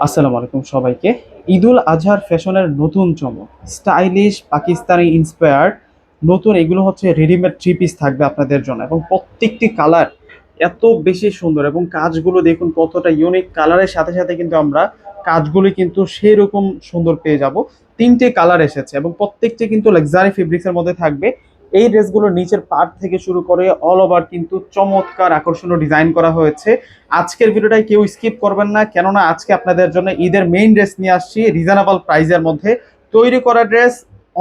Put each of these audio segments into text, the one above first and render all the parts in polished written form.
আসসালামু আলাইকুম সবাইকে। ঈদুল আজহার ফ্যাশনের নতুন চমক, স্টাইলিশ পাকিস্তানি ইন্সপায়ার্ড নতুন এগুলো হচ্ছে রেডিমেড থ্রি পিস থাকবে আপনাদের জন্য, এবং প্রত্যেকটি কালার এত বেশি সুন্দর এবং কাজগুলো দেখুন কতটা ইউনিক। কালারের সাথে সাথে কিন্তু আমরা কাজগুলি কিন্তু সেই রকম সুন্দর পেয়ে যাব। তিনটে কালার এসেছে এবং প্রত্যেকটি কিন্তু লাক্সারি ফেব্রিক্সের মধ্যে থাকবে। এই ড্রেসগুলোর নিচের পার্ট থেকে শুরু করে অল ওভার কিন্তু চমৎকার আকর্ষণীয় ডিজাইন করা হয়েছে। আজকের ভিডিওটাই কেউ স্কিপ করবেন না, কেননা আজকে আপনাদের জন্য ঈদের মেইন ড্রেস নিয়ে আসছি রিজনেবল প্রাইজের মধ্যে। তৈরি করা ড্রেস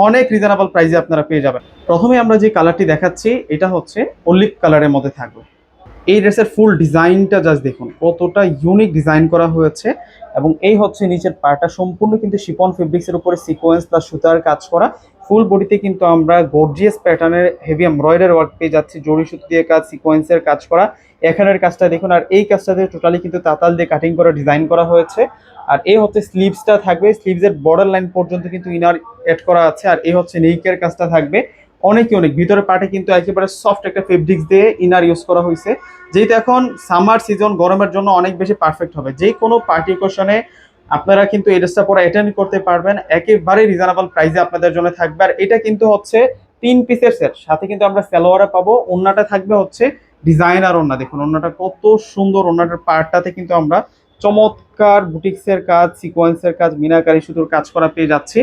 অনেক রিজনেবল প্রাইজে আপনারা পেয়ে যাবেন। প্রথমে আমরা যে কালারটি দেখাচ্ছি এটা হচ্ছে অলিভ কালারের মধ্যে থাকবে। এই ড্রেসের ফুল ডিজাইনটা জাস্ট দেখুন কতটা ইউনিক ডিজাইন করা হয়েছে। এবং এই হচ্ছে নিচের পার্টটা, সম্পূর্ণ কিন্তু শিফন ফেব্রিক্সের উপরে সিকোয়েন্স প্লাস সুতার কাজ করা। ফুল বডিতে কিন্তু আমরা গর্জিয়াস প্যাটার্নের হেভি এমব্রয়ডারি ওয়ার্ক পেয়ে যাচ্ছি, জড়ি সুতো দিয়ে কাজ, সিকোয়েন্সের কাজ করা। এখানের কাজটা দেখুন, আর এই কাজটাতে টোটালি কিন্তু তাতাল দিয়ে কাটিং করে ডিজাইন করা হয়েছে। আর এই হচ্ছে স্লিভসটা থাকবে, স্লিভসের বর্ডার লাইন পর্যন্ত কিন্তু ইনার এড করা আছে। আর এই হচ্ছে নেকের কাজটা থাকবে অনেক অনেক ভিতরে পার্টে কিন্তু একেবারে সফট একটা ফেব্রিক্স দিয়ে ইনার ইউজ করা হয়েছে, যেহেতু এখন সামার সিজন, গরমের জন্য অনেক বেশি পারফেক্ট হবে। যে কোনো পার্টি ওকেশনে আপনারা কিন্তু এই ড্রেসটা পরে অ্যাটেন্ড করতে পারবেন, একেবারে রিজনেবল প্রাইসে আপনাদের জন্য থাকবে। আর এটা কিন্তু হচ্ছে 3 পিসের সেট, সাথে কিন্তু আমরা সালোয়ারে পাবো। ওন্নাটা থাকবে হচ্ছে ডিজাইনার ওন্না, দেখুন ওন্নাটা কত সুন্দর। ওন্নাটার পার্টটাতে কিন্তু আমরা চমৎকার বুটিক্সের কাজ, সিকোয়েন্সের কাজ, মিনাকারি সুতোর কাজ করা পেয়ে যাচ্ছি।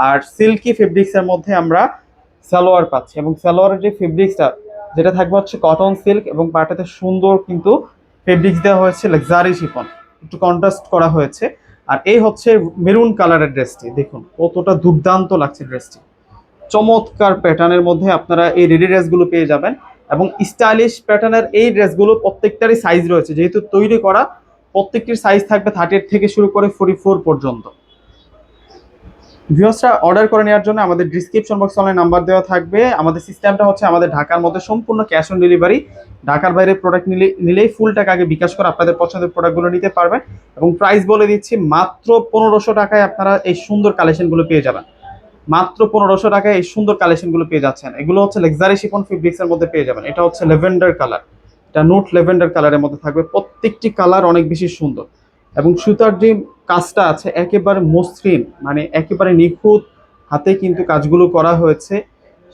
আর সিল্কি ফেব্রিক্সের মধ্যে আমরা সালোয়ার পাচ্ছি, এবং সালোয়ারের যে ফেব্রিক্সটা যেটা থাকবে হচ্ছে কটন সিল্ক, এবং পাটাতে সুন্দর কিন্তু ফেব্রিক্স দেওয়া হয়েছে লাক্সারি শিফন, একটু কন্ট্রাস্ট করা হয়েছে। আর এই হচ্ছে মেরুন কালারের ড্রেসটি, দেখুন কতটা দুর্দান্ত লাগছে ড্রেসটি। চমৎকার প্যাটার্নের মধ্যে আপনারা এই রেডি ড্রেসগুলো পেয়ে যাবেন, এবং স্টাইলিশ প্যাটার্নের এই ড্রেসগুলো প্রত্যেকটারই সাইজ রয়েছে, যেহেতু তৈরি করা প্রত্যেকটির সাইজ থাকবে 30 থেকে শুরু করে 44 পর্যন্ত। ভিউয়ার্সরা অর্ডার করে নেওয়ার জন্য আমাদের ডিসক্রিপশন বক্সে অনলাইন নাম্বার দেওয়া থাকবে। আমাদের সিস্টেমটা হচ্ছে আমাদের ঢাকার মধ্যে সম্পূর্ণ ক্যাশ অন ডেলিভারি। ঢাকার বাইরে প্রোডাক্ট নিলেই ফুল টাকা আগে বিকাশ করে আপনাদের পছন্দের প্রোডাক্টগুলো নিতে পারবেন। এবং প্রাইস বলে দিচ্ছি, মাত্র 1500 টাকায় আপনারা এই সুন্দর কালেকশনগুলো পেয়ে যাবেন। মাত্র 1500 টাকায় এই সুন্দর কালেকশনগুলো পেয়ে যাচ্ছেন। এগুলো হচ্ছে লাক্সারি শিফন ফেব্রিক্সের মধ্যে পেয়ে যাবেন। এটা হচ্ছে ল্যাভেন্ডার কালার, এটা নোট ল্যাভেন্ডার কালারের মধ্যে থাকবে। প্রত্যেকটি কালার অনেক বেশি সুন্দর, এবং সুতার যে কাজটা আছে একেবারে মসৃণ, মানে একেবারে নিখুঁত হাতে কিন্তু কাজগুলো করা হয়েছে।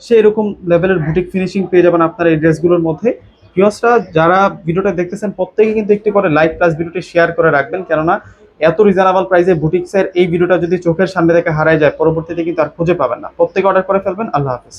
সেরকম লেভেলের বুটিক ফিনিশিং পেয়ে যাবেন আপনারা এই ড্রেসগুলোর মধ্যে। ভিউয়ার্সরা যারা ভিডিওটা দেখতেছেন প্রত্যেকে কিন্তু একটি করে লাইক প্লাস ভিডিওটি শেয়ার করে রাখবেন, কেননা এত রিজনেবল প্রাইসে বুটিক্সের এই ভিডিওটা যদি চোখের সামনে থেকে হারায় যায়, পরবর্তীতে কিন্তু আর খুঁজে পাবেন না। প্রত্যেকে অর্ডার করে ফেলবেন। আল্লাহ হাফেজ।